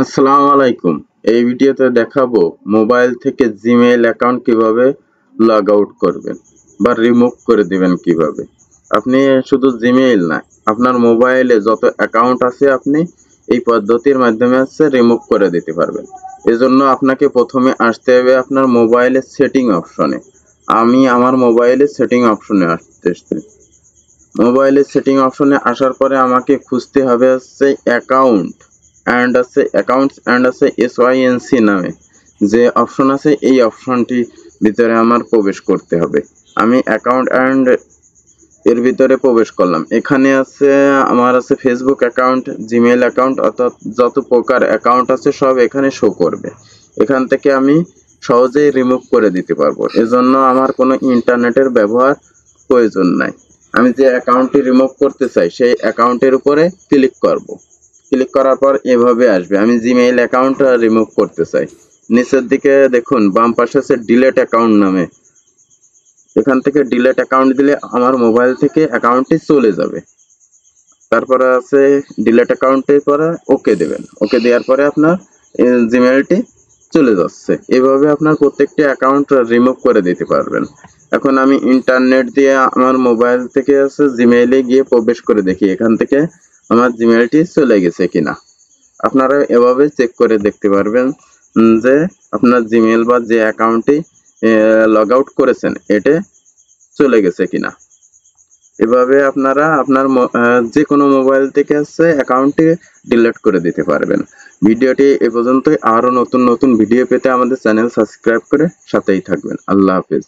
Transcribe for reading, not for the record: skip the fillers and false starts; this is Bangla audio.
আসসালামু আলাইকুম। এই ভিডিওতে দেখাবো মোবাইল থেকে জিমেইল অ্যাকাউন্ট কিভাবে লগ আউট করবেন বা রিমুভ করে দিবেন কিভাবে। আপনি শুধু জিমেইল না, আপনার মোবাইলে যত অ্যাকাউন্ট আছে আপনি এই পদ্ধতির মাধ্যমে রিমুভ করে দিতে পারবেন। এজন্য আপনাকে প্রথমে আসতে হবে আপনার মোবাইলের সেটিং অপশনে। আমি আমার মোবাইলের সেটিং অপশনে আসতেছি। মোবাইলের সেটিং অপশনে আসার পরে আমাকে খুঁজতে হবে অ্যাকাউন্ট অ্যাকাউন্টস অ্যান্ড SYNC নামে যে অপশন আছে, এই অপশনটি ভিতরে আমার প্রবেশ করতে হবে। আমি অ্যাকাউন্ট অ্যান্ড এর ভিতরে প্রবেশ করলাম। এখানে আমার ফেসবুক অ্যাকাউন্ট, জিমেইল অ্যাকাউন্ট, অর্থাৎ যত প্রকার অ্যাকাউন্ট আছে সব এখানে শো করবে। এখান থেকে আমি সহজেই রিমুভ করে দিতে পারবো। এজন্য আমার কোনো ইন্টারনেটের ব্যবহার প্রয়োজন নাই। আমি যে অ্যাকাউন্টটি রিমুভ করতে চাই সেই অ্যাকাউন্টের উপরে ক্লিক করব। ক্লিক করার পর এভাবে আসবে। আমি জিমেইল অ্যাকাউন্ট রিমুভ করতে চাই। নিচের দিকে দেখুন বাম পাশে আছে ডিলেট অ্যাকাউন্ট নামে। এখান থেকে ডিলেট অ্যাকাউন্ট দিলে আমার মোবাইল থেকে অ্যাকাউন্টটি চলে যাবে। তারপরে আছে ডিলেট অ্যাকাউন্টের পরে ওকে দেবেন। ওকে দেওয়ার পরে আপনার জিমেইলটি চলে যাচ্ছে। এভাবে আপনার প্রত্যেকটি অ্যাকাউন্ট রিমুভ করে দিতে পারবেন। এখন আমি ইন্টারনেট দিয়ে আমার মোবাইল থেকে জিমেইলে গিয়ে প্রবেশ করে দেখি এখান থেকে আমার জিমেইলটি চলে গেছে কিনা। আপনারা এভাবে চেক করে দেখতে পারবেন যে আপনার জিমেইল বা যে অ্যাকাউন্টটি লগ আউট করেছেন এটা চলে গেছে কিনা। এভাবে আপনারা আপনার যে কোনো মোবাইল থেকে অ্যাকাউন্টটি ডিলিট করে দিতে পারবেন। ভিডিওটি এ পর্যন্তই। আরো নতুন নতুন ভিডিও পেতে আমাদের চ্যানেল সাবস্ক্রাইব করে সাথেই থাকবেন। আল্লাহ হাফেজ।